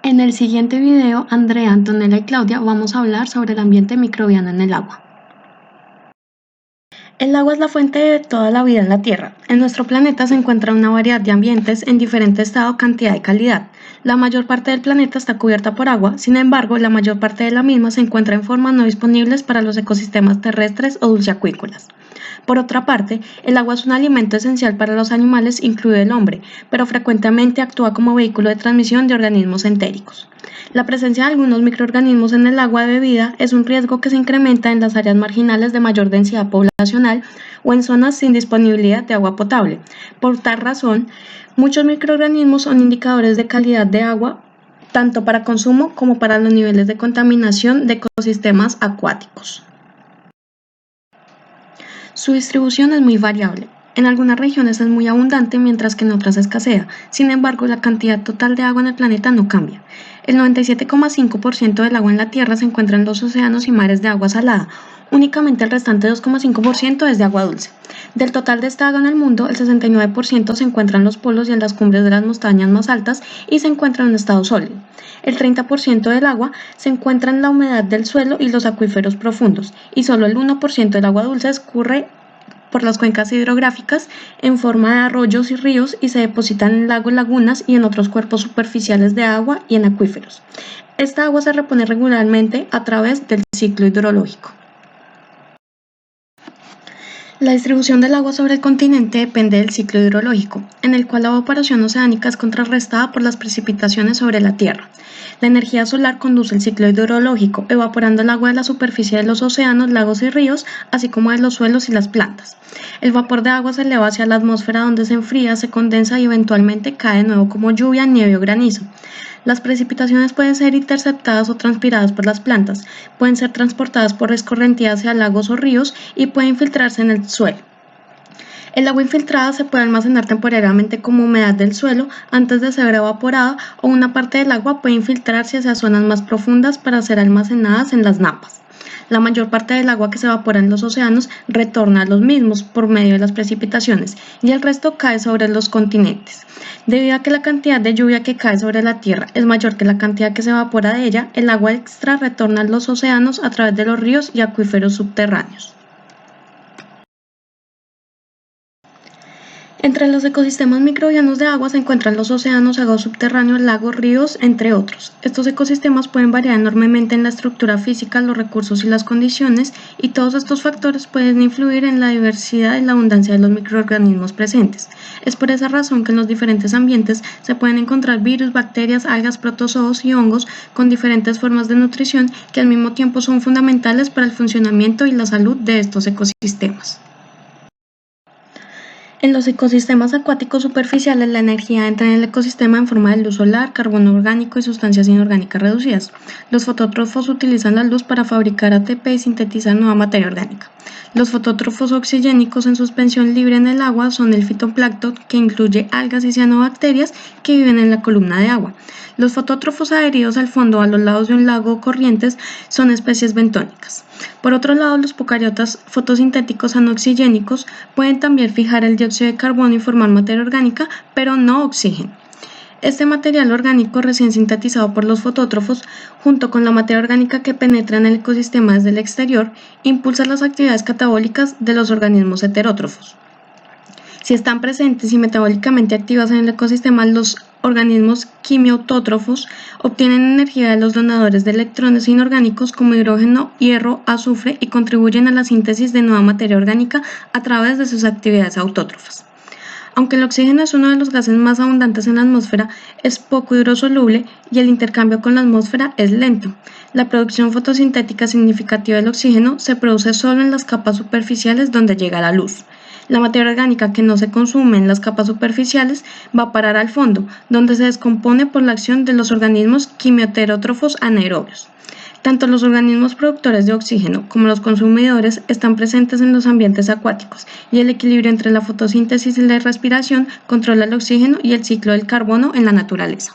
En el siguiente video, Andrea, Antonella y Claudia vamos a hablar sobre el ambiente microbiano en el agua. El agua es la fuente de toda la vida en la Tierra. En nuestro planeta se encuentra una variedad de ambientes en diferente estado, cantidad y calidad. La mayor parte del planeta está cubierta por agua, sin embargo, la mayor parte de la misma se encuentra en formas no disponibles para los ecosistemas terrestres o dulceacuícolas. Por otra parte, el agua es un alimento esencial para los animales, incluido el hombre, pero frecuentemente actúa como vehículo de transmisión de organismos entéricos. La presencia de algunos microorganismos en el agua de bebida es un riesgo que se incrementa en las áreas marginales de mayor densidad poblacional o en zonas sin disponibilidad de agua potable. Por tal razón, muchos microorganismos son indicadores de calidad de agua, tanto para consumo como para los niveles de contaminación de ecosistemas acuáticos. Su distribución es muy variable. En algunas regiones es muy abundante mientras que en otras escasea. Sin embargo, la cantidad total de agua en el planeta no cambia. El 97,5% del agua en la Tierra se encuentra en los océanos y mares de agua salada. Únicamente el restante 2,5% es de agua dulce. Del total de esta agua en el mundo, el 69% se encuentra en los polos y en las cumbres de las montañas más altas y se encuentra en un estado sólido. El 30% del agua se encuentra en la humedad del suelo y los acuíferos profundos, y solo el 1% del agua dulce escurre por las cuencas hidrográficas en forma de arroyos y ríos y se depositan en lagos, lagunas y en otros cuerpos superficiales de agua y en acuíferos. Esta agua se repone regularmente a través del ciclo hidrológico. La distribución del agua sobre el continente depende del ciclo hidrológico, en el cual la evaporación oceánica es contrarrestada por las precipitaciones sobre la Tierra. La energía solar conduce el ciclo hidrológico, evaporando el agua de la superficie de los océanos, lagos y ríos, así como de los suelos y las plantas. El vapor de agua se eleva hacia la atmósfera donde se enfría, se condensa y eventualmente cae de nuevo como lluvia, nieve o granizo. Las precipitaciones pueden ser interceptadas o transpiradas por las plantas, pueden ser transportadas por escorrentía hacia lagos o ríos y pueden filtrarse en el suelo. El agua infiltrada se puede almacenar temporariamente como humedad del suelo antes de ser evaporada, o una parte del agua puede infiltrarse hacia zonas más profundas para ser almacenadas en las napas. La mayor parte del agua que se evapora en los océanos retorna a los mismos por medio de las precipitaciones y el resto cae sobre los continentes. Debido a que la cantidad de lluvia que cae sobre la Tierra es mayor que la cantidad que se evapora de ella, el agua extra retorna a los océanos a través de los ríos y acuíferos subterráneos. Entre los ecosistemas microbianos de agua se encuentran los océanos, aguas subterráneos, lagos, ríos, entre otros. Estos ecosistemas pueden variar enormemente en la estructura física, los recursos y las condiciones, y todos estos factores pueden influir en la diversidad y la abundancia de los microorganismos presentes. Es por esa razón que en los diferentes ambientes se pueden encontrar virus, bacterias, algas, protozoos y hongos con diferentes formas de nutrición que al mismo tiempo son fundamentales para el funcionamiento y la salud de estos ecosistemas. En los ecosistemas acuáticos superficiales, la energía entra en el ecosistema en forma de luz solar, carbono orgánico y sustancias inorgánicas reducidas. Los fotótrofos utilizan la luz para fabricar ATP y sintetizar nueva materia orgánica. Los fotótrofos oxigénicos en suspensión libre en el agua son el fitoplancton, que incluye algas y cianobacterias que viven en la columna de agua. Los fotótrofos adheridos al fondo a los lados de un lago o corrientes son especies bentónicas. Por otro lado, los procariotas fotosintéticos anoxigénicos pueden también fijar el dióxido de carbono y formar materia orgánica, pero no oxígeno. Este material orgánico recién sintetizado por los fotótrofos, junto con la materia orgánica que penetra en el ecosistema desde el exterior, impulsa las actividades catabólicas de los organismos heterótrofos. Si están presentes y metabólicamente activas en el ecosistema, los organismos quimiautótrofos obtienen energía de los donadores de electrones inorgánicos como hidrógeno, hierro, azufre y contribuyen a la síntesis de nueva materia orgánica a través de sus actividades autótrofas. Aunque el oxígeno es uno de los gases más abundantes en la atmósfera, es poco hidrosoluble y el intercambio con la atmósfera es lento. La producción fotosintética significativa del oxígeno se produce solo en las capas superficiales donde llega la luz. La materia orgánica que no se consume en las capas superficiales va a parar al fondo, donde se descompone por la acción de los organismos quimioterótrofos anaerobios. Tanto los organismos productores de oxígeno como los consumidores están presentes en los ambientes acuáticos, y el equilibrio entre la fotosíntesis y la respiración controla el oxígeno y el ciclo del carbono en la naturaleza.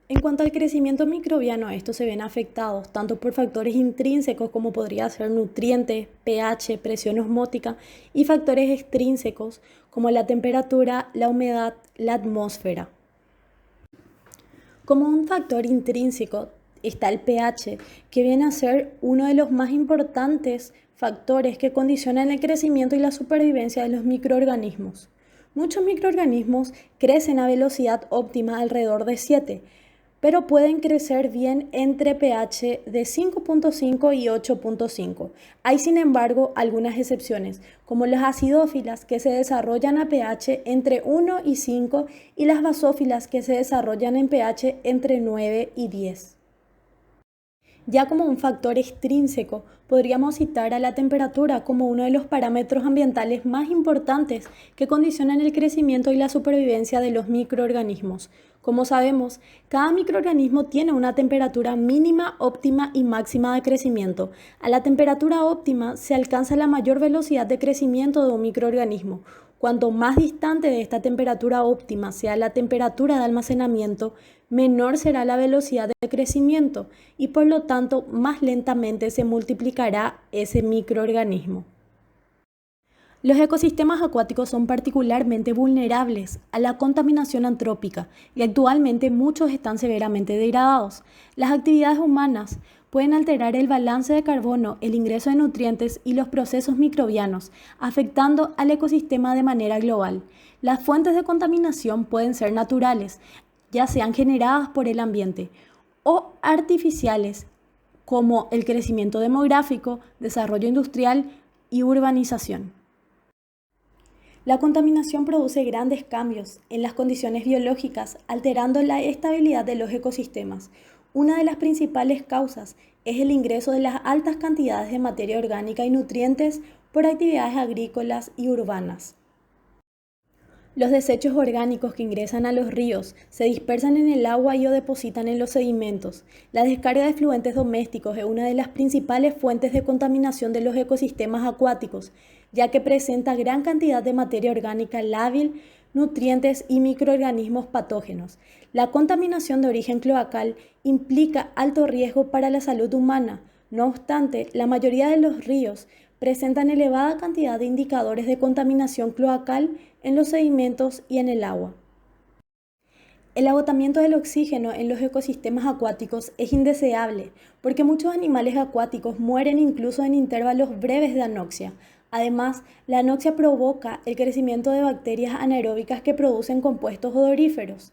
En cuanto al crecimiento microbiano, estos se ven afectados tanto por factores intrínsecos como podría ser nutrientes, pH, presión osmótica, y factores extrínsecos como la temperatura, la humedad, la atmósfera. Como un factor intrínseco está el pH, que viene a ser uno de los más importantes factores que condicionan el crecimiento y la supervivencia de los microorganismos. Muchos microorganismos crecen a velocidad óptima alrededor de 7, pero pueden crecer bien entre pH de 5.5 y 8.5. Hay, sin embargo, algunas excepciones, como las acidófilas que se desarrollan a pH entre 1 y 5 y las basófilas que se desarrollan en pH entre 9 y 10. Ya como un factor extrínseco, podríamos citar a la temperatura como uno de los parámetros ambientales más importantes que condicionan el crecimiento y la supervivencia de los microorganismos. Como sabemos, cada microorganismo tiene una temperatura mínima, óptima y máxima de crecimiento. A la temperatura óptima se alcanza la mayor velocidad de crecimiento de un microorganismo. Cuanto más distante de esta temperatura óptima sea la temperatura de almacenamiento, menor será la velocidad de crecimiento y por lo tanto más lentamente se multiplicará ese microorganismo. Los ecosistemas acuáticos son particularmente vulnerables a la contaminación antrópica y actualmente muchos están severamente degradados. Las actividades humanas pueden alterar el balance de carbono, el ingreso de nutrientes y los procesos microbianos, afectando al ecosistema de manera global. Las fuentes de contaminación pueden ser naturales, ya sean generadas por el ambiente, o artificiales, como el crecimiento demográfico, desarrollo industrial y urbanización. La contaminación produce grandes cambios en las condiciones biológicas, alterando la estabilidad de los ecosistemas. Una de las principales causas es el ingreso de las altas cantidades de materia orgánica y nutrientes por actividades agrícolas y urbanas. Los desechos orgánicos que ingresan a los ríos se dispersan en el agua y o depositan en los sedimentos. La descarga de efluentes domésticos es una de las principales fuentes de contaminación de los ecosistemas acuáticos, ya que presenta gran cantidad de materia orgánica lábil, nutrientes y microorganismos patógenos. La contaminación de origen cloacal implica alto riesgo para la salud humana. No obstante, la mayoría de los ríos presentan elevada cantidad de indicadores de contaminación cloacal en los sedimentos y en el agua. El agotamiento del oxígeno en los ecosistemas acuáticos es indeseable porque muchos animales acuáticos mueren incluso en intervalos breves de anoxia. Además, la anoxia provoca el crecimiento de bacterias anaeróbicas que producen compuestos odoríferos,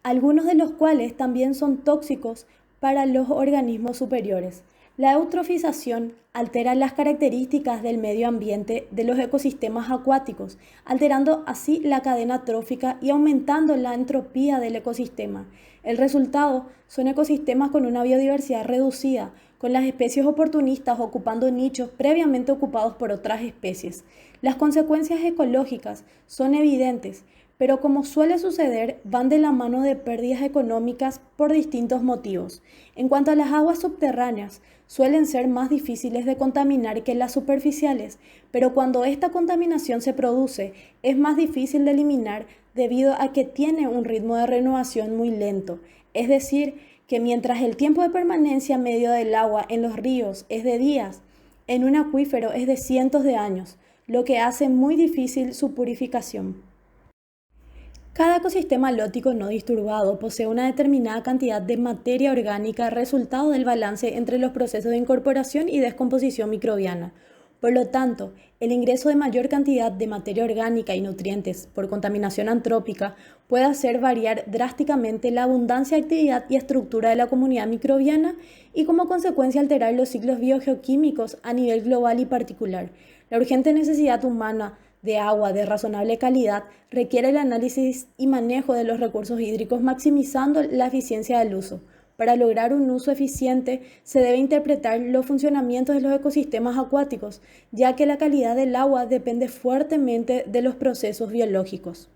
algunos de los cuales también son tóxicos para los organismos superiores. La eutrofización altera las características del medio ambiente de los ecosistemas acuáticos, alterando así la cadena trófica y aumentando la entropía del ecosistema. El resultado son ecosistemas con una biodiversidad reducida, con las especies oportunistas ocupando nichos previamente ocupados por otras especies. Las consecuencias ecológicas son evidentes, pero como suele suceder, van de la mano de pérdidas económicas por distintos motivos. En cuanto a las aguas subterráneas, suelen ser más difíciles de contaminar que las superficiales, pero cuando esta contaminación se produce, es más difícil de eliminar debido a que tiene un ritmo de renovación muy lento. Es decir, que mientras el tiempo de permanencia medio del agua en los ríos es de días, en un acuífero es de cientos de años, lo que hace muy difícil su purificación. Cada ecosistema alótico no disturbado posee una determinada cantidad de materia orgánica resultado del balance entre los procesos de incorporación y descomposición microbiana. Por lo tanto, el ingreso de mayor cantidad de materia orgánica y nutrientes por contaminación antrópica puede hacer variar drásticamente la abundancia, actividad y estructura de la comunidad microbiana y como consecuencia alterar los ciclos biogeoquímicos a nivel global y particular. La urgente necesidad humana de agua de razonable calidad requiere el análisis y manejo de los recursos hídricos maximizando la eficiencia del uso. Para lograr un uso eficiente se debe interpretar los funcionamientos de los ecosistemas acuáticos, ya que la calidad del agua depende fuertemente de los procesos biológicos.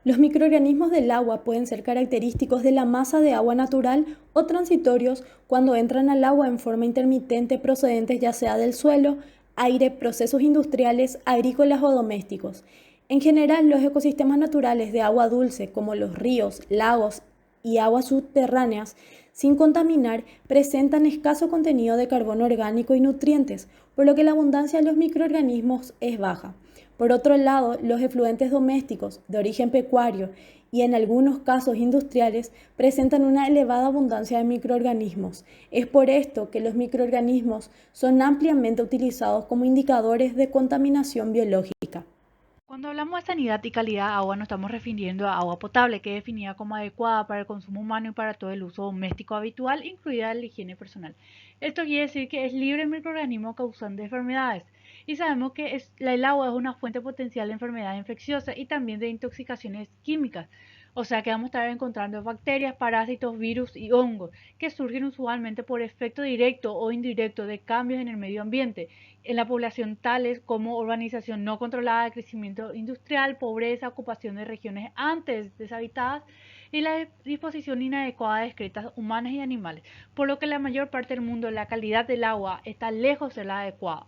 Los microorganismos del agua pueden ser característicos de la masa de agua natural o transitorios cuando entran al agua en forma intermitente procedentes ya sea del suelo, aire, procesos industriales, agrícolas o domésticos. En general, los ecosistemas naturales de agua dulce, como los ríos, lagos y aguas subterráneas, sin contaminar, presentan escaso contenido de carbono orgánico y nutrientes, por lo que la abundancia de los microorganismos es baja. Por otro lado, los efluentes domésticos de origen pecuario y en algunos casos industriales presentan una elevada abundancia de microorganismos. Es por esto que los microorganismos son ampliamente utilizados como indicadores de contaminación biológica. Cuando hablamos de sanidad y calidad de agua, nos estamos refiriendo a agua potable, que es definida como adecuada para el consumo humano y para todo el uso doméstico habitual, incluida la higiene personal. Esto quiere decir que es libre de microorganismos causantes de enfermedades. Y sabemos que el agua es una fuente potencial de enfermedades infecciosas y también de intoxicaciones químicas. O sea que vamos a estar encontrando bacterias, parásitos, virus y hongos que surgen usualmente por efecto directo o indirecto de cambios en el medio ambiente, en la población tales como urbanización no controlada, crecimiento industrial, pobreza, ocupación de regiones antes deshabitadas y la disposición inadecuada de excretas humanas y animales, por lo que en la mayor parte del mundo la calidad del agua está lejos de la adecuada.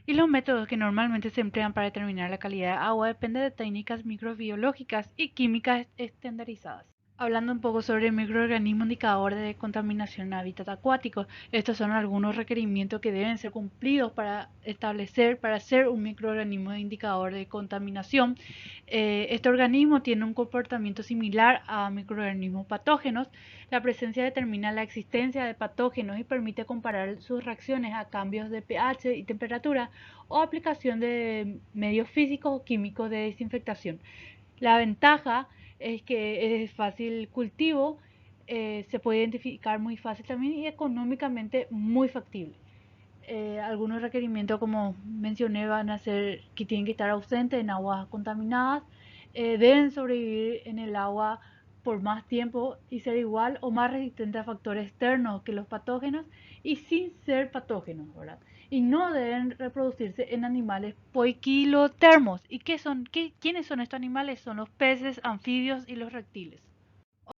Y los métodos que normalmente se emplean para determinar la calidad de agua dependen de técnicas microbiológicas y químicas estandarizadas. Hablando un poco sobre el microorganismo indicador de contaminación en hábitat acuático, estos son algunos requerimientos que deben ser cumplidos para ser un microorganismo indicador de contaminación. Este organismo tiene un comportamiento similar a microorganismos patógenos. La presencia determina la existencia de patógenos y permite comparar sus reacciones a cambios de pH y temperatura o aplicación de medios físicos o químicos de desinfectación. La ventaja es que es fácil cultivo, se puede identificar muy fácil también y económicamente muy factible. Algunos requerimientos, como mencioné, van a ser que tienen que estar ausentes en aguas contaminadas, deben sobrevivir en el agua por más tiempo y ser igual o más resistentes a factores externos que los patógenos y sin ser patógenos, ¿verdad? Y no deben reproducirse en animales poiquilotermos. ¿Y quiénes son estos animales? Son los peces, anfibios y los reptiles.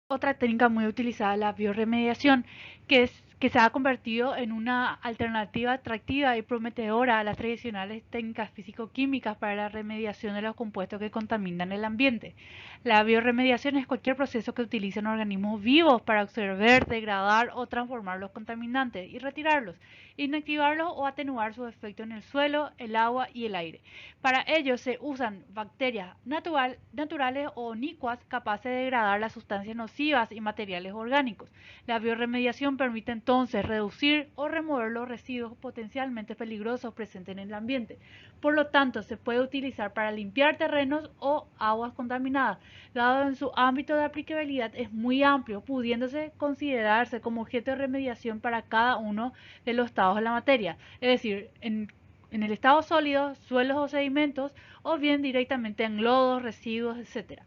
Otra técnica muy utilizada es la bioremediación, que se ha convertido en una alternativa atractiva y prometedora a las tradicionales técnicas físico-químicas para la remediación de los compuestos que contaminan el ambiente. La bioremediación es cualquier proceso que utilice organismos vivos para absorber, degradar o transformar los contaminantes y retirarlos, inactivarlos o atenuar su efecto en el suelo, el agua y el aire. Para ello se usan bacterias naturales o inicuas capaces de degradar las sustancias nocivas y materiales orgánicos. La bioremediación permite entonces reducir o remover los residuos potencialmente peligrosos presentes en el ambiente. Por lo tanto, se puede utilizar para limpiar terrenos o aguas contaminadas, dado en su ámbito de aplicabilidad es muy amplio, pudiéndose considerarse como objeto de remediación para cada uno de los estados de la materia, es decir, en el estado sólido, suelos o sedimentos, o bien directamente en lodos, residuos, etc.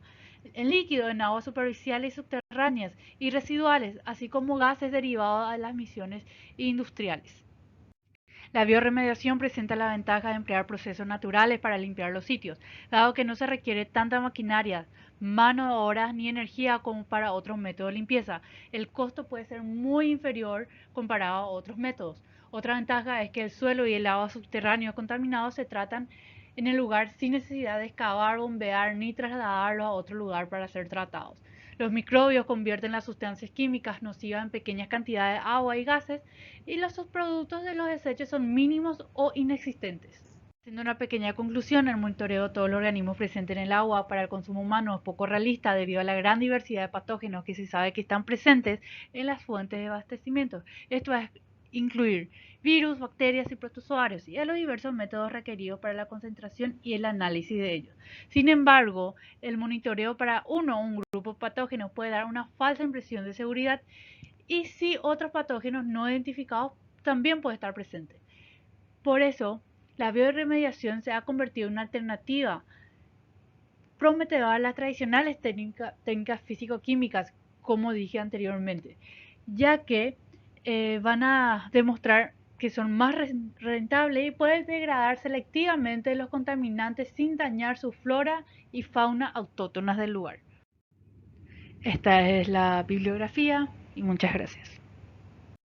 En líquido, en aguas superficiales y subterráneas y residuales, así como gases derivados de las emisiones industriales. La bioremediación presenta la ventaja de emplear procesos naturales para limpiar los sitios, dado que no se requiere tanta maquinaria, mano de obra ni energía como para otros métodos de limpieza. El costo puede ser muy inferior comparado a otros métodos. Otra ventaja es que el suelo y el agua subterráneo contaminados se tratan en el lugar sin necesidad de excavar, bombear ni trasladarlos a otro lugar para ser tratados. Los microbios convierten las sustancias químicas nocivas en pequeñas cantidades de agua y gases y los subproductos de los desechos son mínimos o inexistentes. Haciendo una pequeña conclusión, el monitoreo de todos los organismos presentes en el agua para el consumo humano es poco realista debido a la gran diversidad de patógenos que se sabe que están presentes en las fuentes de abastecimiento. Esto va a incluir virus, bacterias y protozoarios y a los diversos métodos requeridos para la concentración y el análisis de ellos. Sin embargo, el monitoreo para un grupo patógeno puede dar una falsa impresión de seguridad y si otros patógenos no identificados también puede estar presente. Por eso, la bioremediación se ha convertido en una alternativa prometedora a las tradicionales técnicas físico-químicas, como dije anteriormente, ya que van a demostrar que son más rentables y pueden degradar selectivamente los contaminantes sin dañar su flora y fauna autóctonas del lugar. Esta es la bibliografía y muchas gracias.